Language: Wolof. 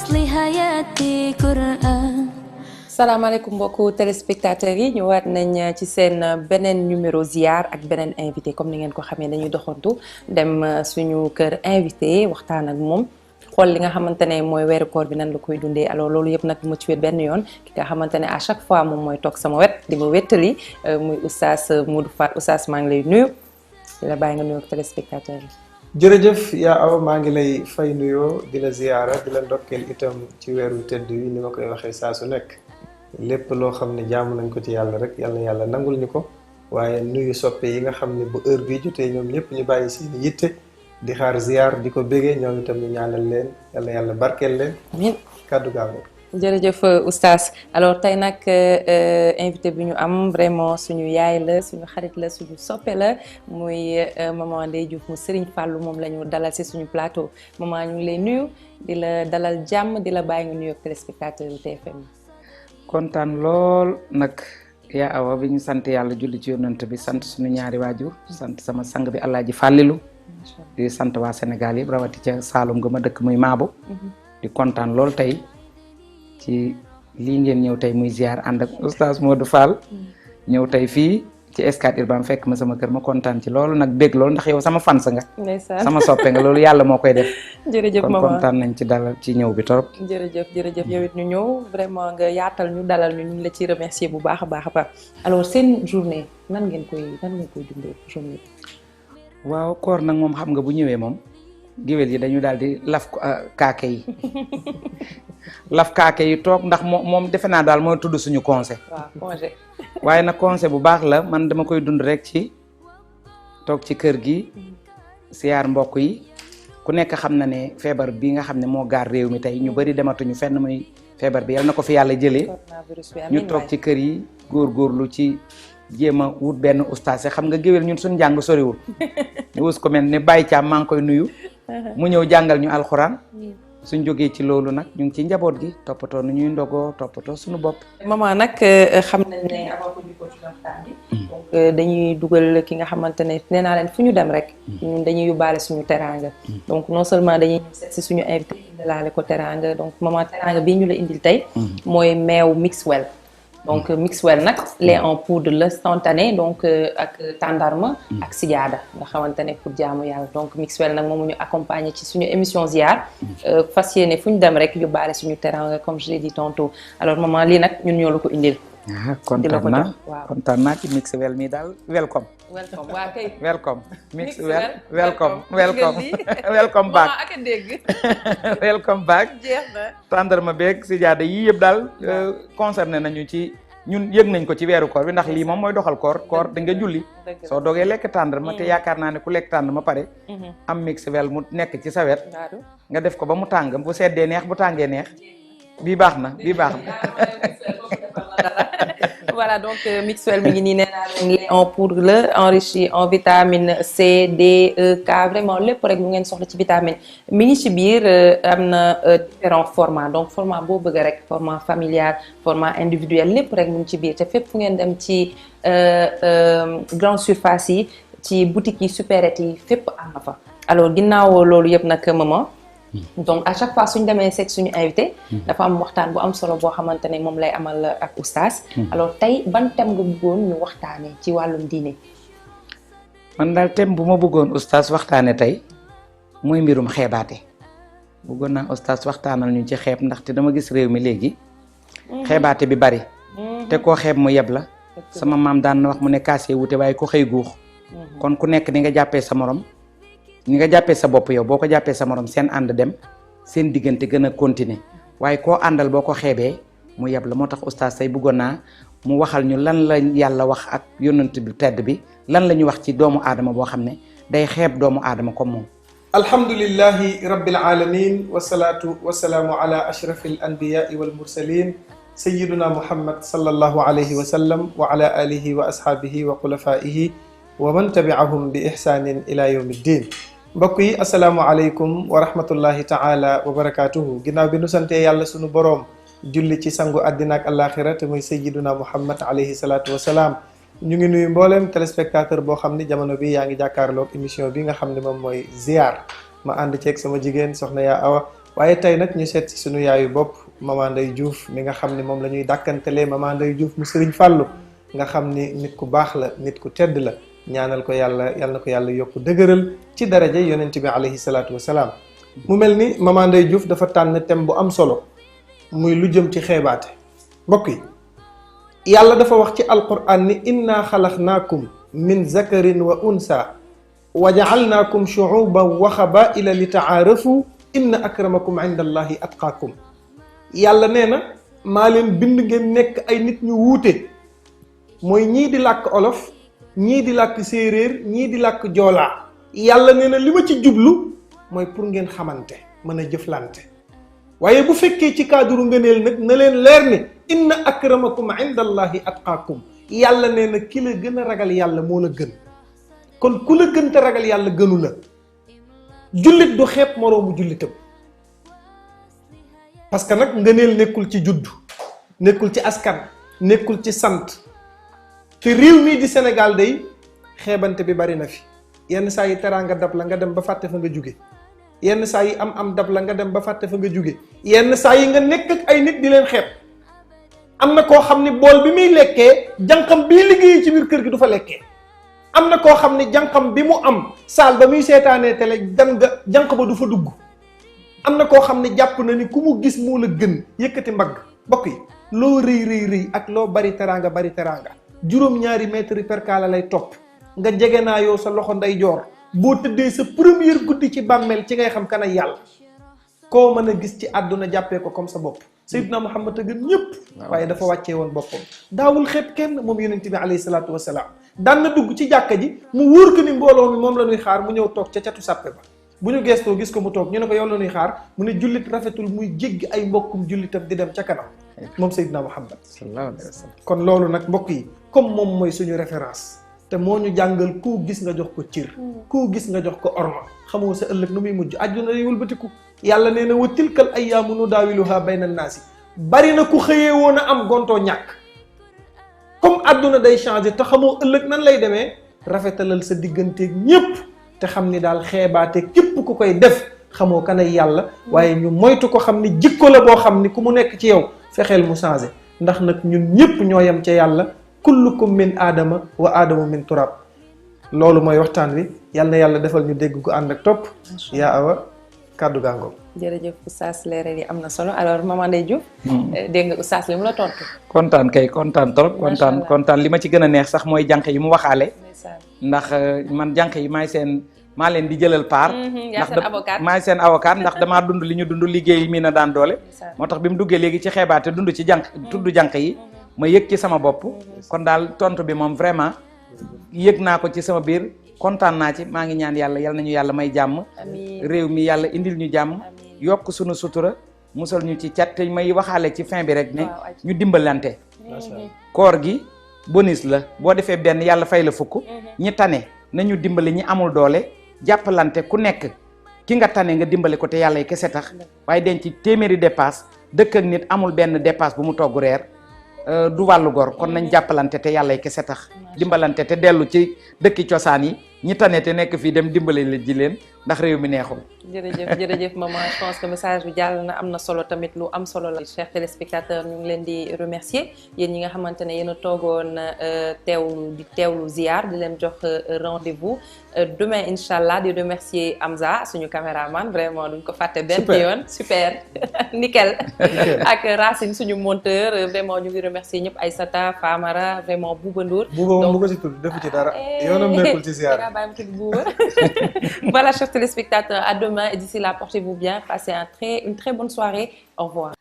أصل حياتي قرآن. salaamaaleykum mbokku téléspectateurs yi ñëwaat nañ ci seen beneen numéro ziar ak beneen invité comme ni ngeen ko xamee dañuy doxantu dem suñu kër invité waxtaan ak moom xool li nga xamante ne mooy weeru koor bi nan la koy dundee alors loolu yëpp nag mu ci wet benn yoon ki nga xamante ne à chaque fois moom mooy toog sama wet di ma wettali muy oustaz Modou Fall. Oustaz maa ngi lay nuyu di la bàyyi nga nuyu ak téléspectateurs yi. jërëjëf yaa aw maa ngi lay fay nuyoo di la ziyaara di la ndokkeel itam ci weeru tëdd wi ni ma koy waxee saa su nekk lépp loo xam ne jaamu nañ ko ci yàlla rek yàlla na yàlla nangul ñu ko waaye nuyu soppe yi nga xam ne bu heure bii jotee ñoom ñëpp ñu bàyyi seen yitte di xaar ziyaar di ko bégee ñoom itam ñu ñaanal leen yàlla na yàlla barkeel leen. amiin kàddu gaaw jërëjëf oustaz alors tey nag invité bi ñu am vraiment suñu yaay la suñu xarit la suñu soppe la muy maman Ndeye Diouf mu Serigne Fallou moom la ñu dalal si suñu plateau maman ñu ngi lay nuyu di la dalal jàmm di la bàyyi nga nuyu ak téléspectateur yu TFM. kontaan lool nag yaa awa bi ñu sant yàlla julli ci yonent bi sant suñu ñaari waajur sant sama sang bi Alaaji Fàllilu di sant waa Sénégal yëpp rawati ca Saalum ga ma dëkk muy Maabo di kontaan lool tey ci lii ngeen ñëw tey muy ziar ànd ak oustaz Modou Fall ñëw tey fii ci Scat Urbam fekk ma sama kër ma kontaan ci loolu nag bég loolu ndax yow sama fans nga sama soppe nga loolu yàlla moo koy def jërëjëf kon maman kontaan nañ ci dalal ci ñëw bi torop jërëjëf yow it ñu ñëw vraiment nga yaatal ñu dalal ñu ngi la ci remercier bu baax a baax a baax alors seen journée nan ngeen koy dundee journée bi. waaw koor nag moom xam nga bu ñëwee moom géwél yi dañu daal di laf kaake yi laf kaake yi toog ndax moom defe naa daal mooy tudd suñu conseil. waaw congé. waaye nag conseil bu baax la man dama koy dund rek ci toog ci kër gi siyaar mbokk yi ku nekk xam na ne feebar bi nga xam ne moo gaar réew mi tey ñu bari dematuñu fenn muy feebar bi yal na ko fi yàlla jëlee ñu toog ci kër yi góorgóorlu ci jéem a wut benn ustaas xam nga géwél ñun suñu njàng soriwul ñu wus ko mel ne Baye Thiam maa ngi koy nuyu mu ñëw jàngal ñu alxuraan suñ jógee ci loolu nag ñu ngi ci njaboot gi toppatoo nu ñuy ndogoo toppatoo suñu bopp. maman nag xam nañ ne avant que ñu ko ci waxtaan bi donc dañuy dugal ki nga xamante ne nee naa leen fu ñu dem rek ñun dañuy yóbbaale suñu teraanga donc non seulement dañuy ñëw seet si suñu invité indalaale ko teraanga donc maman teraanga bii ñu la indil tey mooy meew Mixwell donc Mixwell nag lait en poudre la instantané donc ak tàndarma ak sijaada nga xamante ne pour jaamu yàlla donc Mixwell nag moom ñu accompagner ci suñu émission ziar fas yéene fu ñu dem rek yóbbaale suñu terrain comme je l'ai dit tantôt alors maman lii nag ñun ñoo la ko indil. kontaan naa ci Mixwell mi daal welcome waa kay welcome Mixwell welcome back ak dégg welcome back jeex na tàndarma beeg sijaada yii yëpp daal concerné nañu ci ñun yëg nañ ko ci weeru koor bi ndax lii moom mooy doxal koor da nga julli soo doogee lekk tàndarma te yaakaar naa ne ku lekk tàndarma pare am Mixwell mu nekk ci sa wet nga def ko ba mu tàng bu seddee neex bu tàngee neex bii baax na voilà donc Mixwell mi ngi nii nee naa leen lait en poudre la enrichi en vitamine C D E K vraiment lépp rek lu ngeen soxla ci vitamine mi ngi ci biir am na différents formats donc format boo bëgg rek format familial format individuel lépp rek mu ngi ci biir te fépp fu ngeen dem ci grande surface yi ci boutique yi supérette yi fépp am na fa alors ginnaaw loolu yëpp nag maman donc à chaque fois suñu demee seet suñu invité dafa am waxtaan bu am solo boo xamante ne moom lay amal ak oustaz alors tey ban thème nga bëggoon ñu waxtaanee ci wàllum diine. man daal thème bu ma bëggoon oustaz waxtaane tey mooy mbirum xeebaate bëggoon naa oustaz waxtaanal ñu ci xeeb ndaxte dama gis réew mi léegi xeebaate bi bari te koo xeeb mu yeb la sama maam daan na wax mu ne kaasee wute waaye ko xëy guux kon ku nekk ni nga jàppee sa morom ni nga jàppee sa bopp yow boo ko jàppee sa morom seen ànd dem seen diggante gën a continuer waaye koo àndal boo ko xeebee mu yeb la moo tax oustaz say bëggoon naa mu waxal ñu lan la yàlla wax ak yonent bi tedd bi lan la ñu wax ci doomu aadama boo xam ne day xeeb doomu aadama comme moom. alhamdulillahi rabbil alamin wasalaatu wasalaamu ala ashrafil anbiyaai wal mursalin sayyiduna muhammad sallallahu alayhi wa sallam wa ala alihi wa ashaabihi wa xulafaihi wa man tabi'ahum bi ihsanin ila yawmi ddin mbokk yi asalaamualeykum wa rahmatullahi taala wa barakatuhu ginnaaw bi nu santee yàlla sunu boroom julli ci sangu àddina ak àllaaxira te muy sayyiduna muhammad alayhi salaatu wasalaam ñu ngi nuyu mbooleem téléspectateur boo xam ni jamono bi yaa ngi jàkkaarloog émission bi nga xam ne moom mooy ziar ma ànd ceeg sama jigéen soxna yaa awa waaye tey nag ñu seet si sunu yaayu bopp Maman Ndeye Diouf mi nga xam ni moom la ñuy dàkkantelee Maman Ndeye Diouf mu Sëriñ Fàllu nga xam ni nit ku baax la nit ku tedd la ñaanal ko yàlla yal na ko yàlla yokk dëgëral ci daraja yonent bi alayhi salaatu wasalaam. mu mel ni Maman Ndeye Diouf dafa tànn thème bu am solo muy lu jëm ci xeebaate. mbokk yi yàlla dafa wax ci alquran ni inna xalaqnaakum min zakarin wa unsa wa jaalnaakum shuuban wa xabaila li taarafu inna akramakum inda allahi atqaakum. yàlla nee na maa leen bind ngeen nekk ay nit ñu wuute mooy ñii di làkk olof ñii di làkk séeréer ñii di làkk joolaa. yàlla nee na li ma ci jublu mooy pour ngeen xamante mën a jëflante. waaye bu fekkee ci cadre ngëneel nag na leen leer ni inna akramakum inda allahi atqaakum. yàlla nee na ki la gën a ragal yàlla moo la gën kon ku la gën te ragal yàlla gënu la. jullit du xeeb moroomu jullitam parce que nag ngëneel nekkul ci juddu nekkul ci askan nekkul ci sant te réew mii di Sénégal day xeebante bi bari na fi yenn saa yi teraanga dab la nga dem ba fàtte fa nga jóge yenn saa yi am dab la nga dem ba fàtte fa nga jóge yenn saa yi nga nekk ak ay nit di leen xeeb. am na koo xam ni bool bi muy lekkee jànqam bii liggéeyee ci biir kër gi du fa lekkee. am na koo xam ni jànqam bi mu am saal ba muy seetaanee télé gan nga jànq ba du fa dugg. am na koo xam ne jàpp na ni ku mu gis moo la gën yëkkati mbagg. mbokk yi loo rëy ak loo bari teraanga juróom-ñaari mètre perkaala lay topp nga jege naa yow sa loxo ndeyjoor boo tëddee sa première guddi ci bàmmeel ci ngay xam kan ay yàlla koo mën a gis ci àdduna jàppee ko comme sa bopp. Seydina Muhammad a gën ñëpp. waaye dafa wàccee woon boppam. daawul xeeb kenn moom yonent bi alayhi salaatu wasalaam daan na dugg ci jàkka ji mu wóor ko ni mbooloo mi moom la ñuy xaar mu ñëw toog ca catu sàppe ba. bu ñu gestoo gis ko mu toog ñu ne ko yow la ñuy xaar mu ne jullit rafetul muy jéggi ay mbokkum jullitam di dem ca kanam moom Seydina Muhammad sallallahu alayhi wa sallam. kon loolu nag mbokk yi comme moom mooy suñu référence te moo ñu jàngal koo gis nga jox ko cër koo gis nga jox ko orma xamoo sa ëllëg nu muy mujj àdduna day wëlbatiku. yàlla nee na wa tilkal ayyaamu nudaawiluhaa bayna naasi bari na ku xëyee woon a am gontoo ñàkk comme àdduna day changé te xamoo ëllëg nan lay demee rafetalal sa digganteeg ñépp te xam ni daal xeebaate képp ku koy def xamoo kanay yàlla waaye ñu moytu ko xam ni jikko la boo xam ni ku mu nekk ci yow fexeel mu changé ndax nag ñun ñépp ñoo yem ca yàlla kullukum min aadama wa aadamu min turab. loolu mooy waxtaan wi yal na yàlla defal ñu dégg ko ànd ak topp. yaa awa kàddu gàngoom. jërëjëf oustaz leeral yi am na solo alors Maman Ndeye Diouf. dégg nga oustaz li mu la tontu. kontaan trop. kontaan li ma ci gën a neex sax mooy jànq yi mu waxaale. ndax man jànq yi maa leen di jëlal paar. maay seen avocat ndax damaa dund li ñu dund liggéey mii na daan doole. moo tax bi mu duggee léegi ci xeebaate dund ci tudd jànq yi ma yëg ci sama bopp. kon daal tontu bi moom vraiment yëg naa ko ci sama biir. kontaan naa ci maa ngi ñaan yàlla yal nañu yàlla may jàmm réew mi yàlla indil ñu jàmm yokk sunu sutura musal ñu ci cat te may waxaale ci fin bi rek ne ñu dimbalante koor gi bonus la boo defee benn yàlla fay la fukk ñi tane nañu dimbali ñi amul doole jàppalante ku nekk ki nga tane nga dimbali ko te yàlla yi kese tax waaye denc téeméeri dépasse dëkk ak nit amul benn dépasse bu mu togg reer du wàllu gor kon nañ jàppalante te yàlla yi kese tax dimbalante te dellu ci dëkki cosaan yi ñi tane te nekk fii dem dimbali la ji leen ndax réew mi neexul. jërëjëf maman je pense que message bi jàll na am na solo tamit lu am solo la. chers téléspectateurs ñu ngi leen di remercier yéen ñi nga xamante ne yéen a toogoon teewlu ziar di leen jox rendez-vous demain incha allah di remercier Hamza suñu caméraman vraiment duñ ko fàtte benn yoon. super nickel ak Racine suñu monteur vraiment ñu ngi remercier ñëpp Aïssata Famara vraiment Bouba Ndour. bu ko ci tudd defu ci dara yoonam nekkul ci ziar. Voilà, chers téléspectateurs, à demain et d'ici là, portez-vous bien, passez une très bonne soirée. Au revoir.